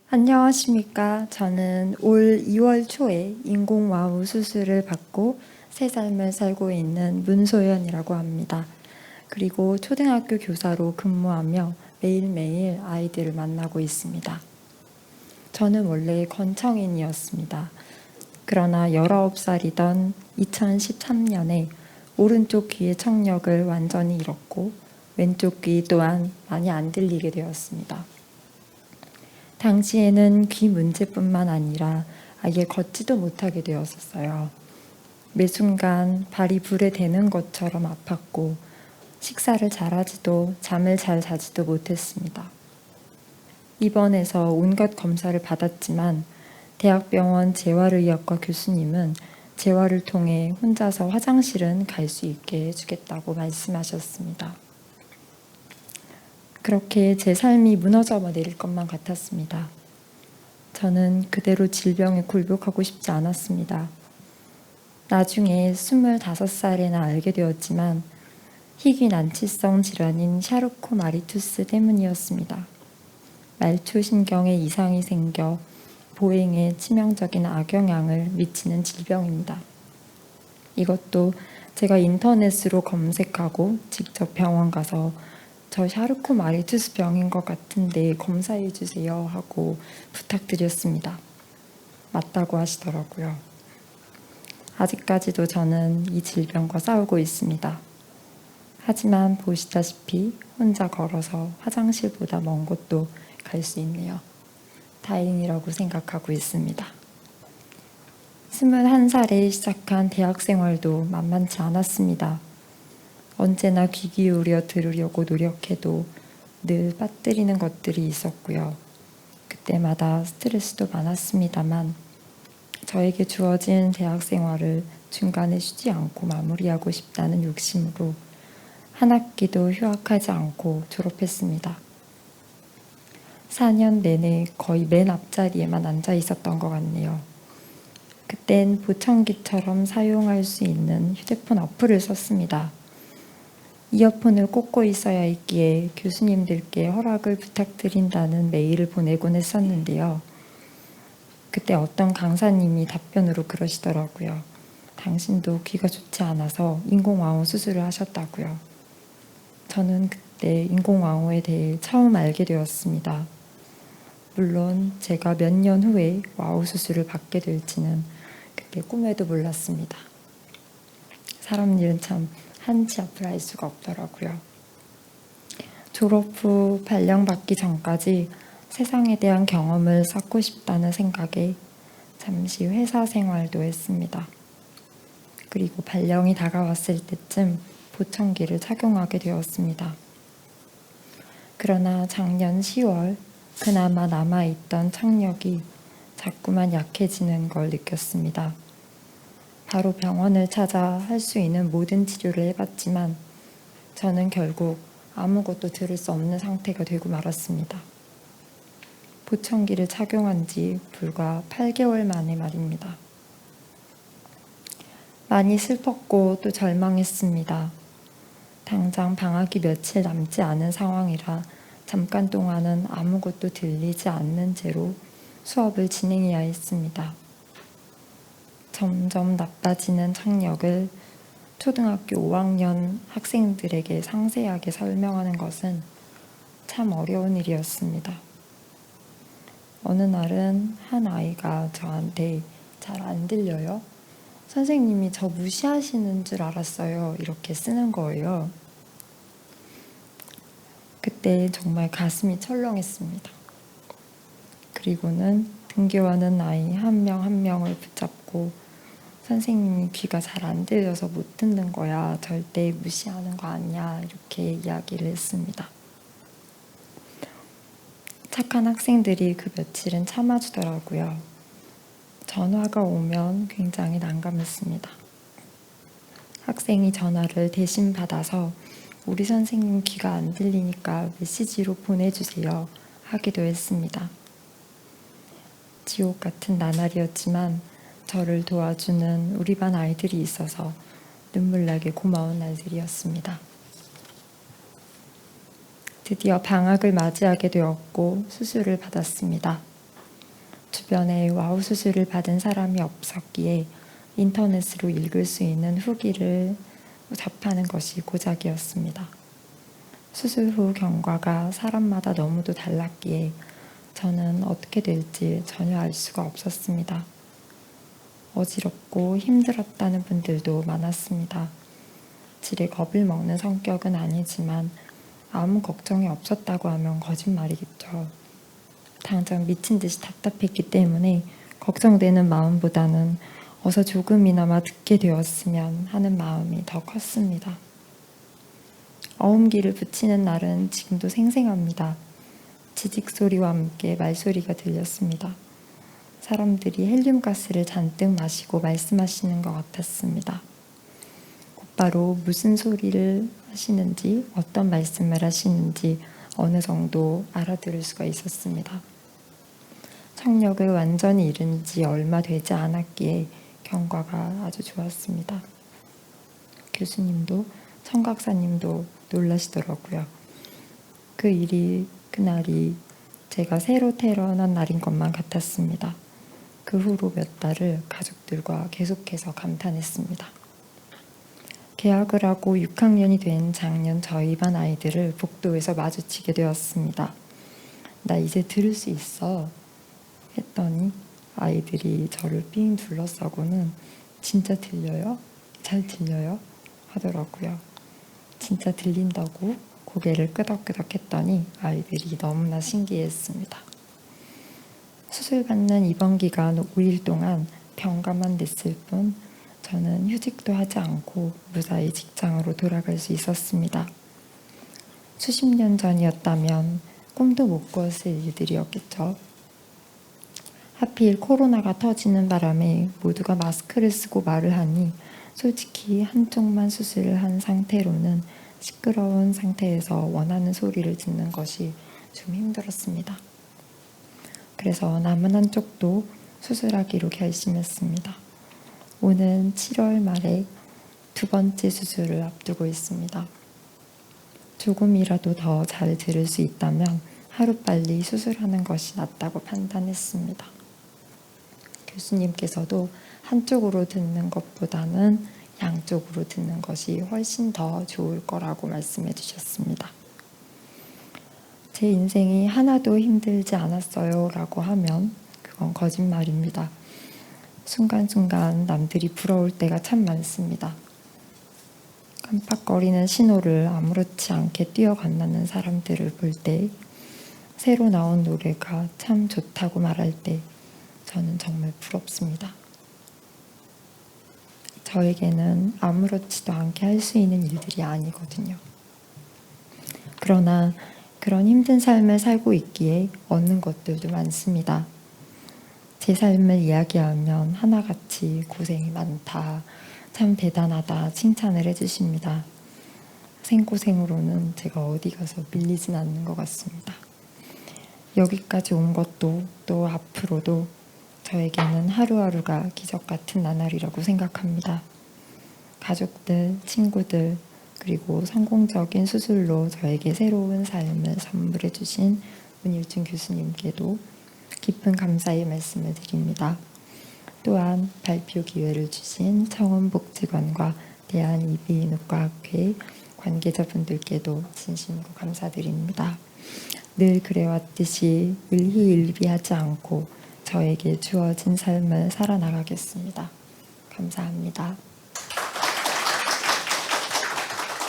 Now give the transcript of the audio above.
안녕하십니까. 저는 올 2월 초에 인공와우 수술을 받고 새 삶을 살고 있는 문소연이라고 합니다. 그리고 초등학교 교사로 근무하며 매일매일 아이들을 만나고 있습니다. 저는 원래 건청인이었습니다. 그러나 19살이던 2013년에 오른쪽 귀의 청력을 완전히 잃었고 왼쪽 귀 또한 많이 안 들리게 되었습니다. 당시에는 귀 문제뿐만 아니라 아예 걷지도 못하게 되었었어요. 매 순간 발이 불에 대는 것처럼 아팠고 식사를 잘하지도 잠을 잘 자지도 못했습니다. 입원해서 온갖 검사를 받았지만 대학병원 재활의학과 교수님은 재활을 통해 혼자서 화장실은 갈 수 있게 해주겠다고 말씀하셨습니다. 그렇게 제 삶이 무너져 내릴 것만 같았습니다. 저는 그대로 질병에 굴복하고 싶지 않았습니다. 나중에 25살에나 알게 되었지만 희귀 난치성 질환인 샤르코마리투스 때문이었습니다. 말초신경에 이상이 생겨 보행에 치명적인 악영향을 미치는 질병입니다. 이것도 제가 인터넷으로 검색하고 직접 병원 가서 저 샤르코마리투스 병인 것 같은데 검사해 주세요 하고 부탁드렸습니다. 맞다고 하시더라고요. 아직까지도 저는 이 질병과 싸우고 있습니다. 하지만 보시다시피 혼자 걸어서 화장실보다 먼 곳도 갈 수 있네요. 다행이라고 생각하고 있습니다. 21살에 시작한 대학 생활도 만만치 않았습니다. 언제나 귀 기울여 들으려고 노력해도 늘 빠뜨리는 것들이 있었고요. 그때마다 스트레스도 많았습니다만 저에게 주어진 대학 생활을 중간에 쉬지 않고 마무리하고 싶다는 욕심으로 한 학기도 휴학하지 않고 졸업했습니다. 4년 내내 거의 맨 앞자리에만 앉아 있었던 것 같네요. 그땐 보청기처럼 사용할 수 있는 휴대폰 어플을 썼습니다. 이어폰을 꽂고 있어야 했기에 교수님들께 허락을 부탁드린다는 메일을 보내곤 했었는데요. 그때 어떤 강사님이 답변으로 그러시더라고요. 당신도 귀가 좋지 않아서 인공와우 수술을 하셨다고요. 저는 그때 인공와우에 대해 처음 알게 되었습니다. 물론 제가 몇 년 후에 와우 수술을 받게 될지는 그때 꿈에도 몰랐습니다. 사람 일은 참 한치 앞을 알 수가 없더라고요. 졸업 후 발령받기 전까지 세상에 대한 경험을 쌓고 싶다는 생각에 잠시 회사 생활도 했습니다. 그리고 발령이 다가왔을 때쯤 보청기를 착용하게 되었습니다. 그러나 작년 10월 그나마 남아있던 청력이 자꾸만 약해지는 걸 느꼈습니다. 바로 병원을 찾아 할 수 있는 모든 치료를 해봤지만 저는 결국 아무것도 들을 수 없는 상태가 되고 말았습니다. 보청기를 착용한 지 불과 8개월 만에 말입니다. 많이 슬펐고 또 절망했습니다. 당장 방학이 며칠 남지 않은 상황이라 잠깐 동안은 아무것도 들리지 않는 채로 수업을 진행해야 했습니다. 점점 나빠지는 청력을 초등학교 5학년 학생들에게 상세하게 설명하는 것은 참 어려운 일이었습니다. 어느 날은 한 아이가 저한테 잘 안 들려요. 선생님이 저 무시하시는 줄 알았어요. 이렇게 쓰는 거예요. 그때 정말 가슴이 철렁했습니다. 그리고는 등교하는 아이 한 명 한 명을 붙잡고 선생님이 귀가 잘 안 들려서 못 듣는 거야. 절대 무시하는 거 아니야. 이렇게 이야기를 했습니다. 착한 학생들이 그 며칠은 참아주더라고요. 전화가 오면 굉장히 난감했습니다. 학생이 전화를 대신 받아서 우리 선생님 귀가 안 들리니까 메시지로 보내주세요 하기도 했습니다. 지옥 같은 나날이었지만 저를 도와주는 우리 반 아이들이 있어서 눈물나게 고마운 날들이었습니다. 드디어 방학을 맞이하게 되었고 수술을 받았습니다. 주변에 와우 수술을 받은 사람이 없었기에 인터넷으로 읽을 수 있는 후기를 접하는 것이 고작이었습니다. 수술 후 경과가 사람마다 너무도 달랐기에 저는 어떻게 될지 전혀 알 수가 없었습니다. 어지럽고 힘들었다는 분들도 많았습니다. 질에 겁을 먹는 성격은 아니지만 아무 걱정이 없었다고 하면 거짓말이겠죠. 당장 미친 듯이 답답했기 때문에 걱정되는 마음보다는 어서 조금이나마 듣게 되었으면 하는 마음이 더 컸습니다. 어음기를 붙이는 날은 지금도 생생합니다. 지직 소리와 함께 말소리가 들렸습니다. 사람들이 헬륨가스를 잔뜩 마시고 말씀하시는 것 같았습니다. 곧바로 무슨 소리를 하시는지, 어떤 말씀을 하시는지 어느 정도 알아들을 수가 있었습니다. 청력을 완전히 잃은 지 얼마 되지 않았기에 경과가 아주 좋았습니다. 교수님도 청각사님도 놀라시더라고요. 그날이 제가 새로 태어난 날인 것만 같았습니다. 그 후로 몇 달을 가족들과 계속해서 감탄했습니다. 개학을 하고 6학년이 된 작년 저희 반 아이들을 복도에서 마주치게 되었습니다. 나 이제 들을 수 있어 했더니 아이들이 저를 삥 둘러싸고는 진짜 들려요? 잘 들려요? 하더라고요. 진짜 들린다고 고개를 끄덕끄덕 했더니 아이들이 너무나 신기했습니다. 수술받는 입원 기간 5일 동안 병가만 냈을 뿐 저는 휴직도 하지 않고 무사히 직장으로 돌아갈 수 있었습니다. 수십 년 전이었다면 꿈도 못 꾸었을 일들이었겠죠. 하필 코로나가 터지는 바람에 모두가 마스크를 쓰고 말을 하니 솔직히 한쪽만 수술을 한 상태로는 시끄러운 상태에서 원하는 소리를 듣는 것이 좀 힘들었습니다. 그래서 남은 한쪽도 수술하기로 결심했습니다. 오는 7월 말에 2번째 수술을 앞두고 있습니다. 조금이라도 더 잘 들을 수 있다면 하루빨리 수술하는 것이 낫다고 판단했습니다. 교수님께서도 한쪽으로 듣는 것보다는 양쪽으로 듣는 것이 훨씬 더 좋을 거라고 말씀해 주셨습니다. 제 인생이 하나도 힘들지 않았어요 라고 하면 그건 거짓말입니다. 순간순간 남들이 부러울 때가 참 많습니다. 깜빡거리는 신호를 아무렇지 않게 뛰어간다는 사람들을 볼 때, 새로 나온 노래가 참 좋다고 말할 때 저는 정말 부럽습니다. 저에게는 아무렇지도 않게 할 수 있는 일들이 아니거든요. 그러나 그런 힘든 삶을 살고 있기에 얻는 것들도 많습니다. 제 삶을 이야기하면 하나같이 고생이 많다, 참 대단하다 칭찬을 해주십니다. 생고생으로는 제가 어디 가서 밀리진 않는 것 같습니다. 여기까지 온 것도 또 앞으로도 저에게는 하루하루가 기적 같은 나날이라고 생각합니다. 가족들, 친구들, 그리고 성공적인 수술로 저에게 새로운 삶을 선물해 주신 문일준 교수님께도 깊은 감사의 말씀을 드립니다. 또한 발표 기회를 주신 청원복지관과 대한이비인후과학회 관계자분들께도 진심으로 감사드립니다. 늘 그래왔듯이 일희일비하지 않고 저에게 주어진 삶을 살아나가겠습니다. 감사합니다.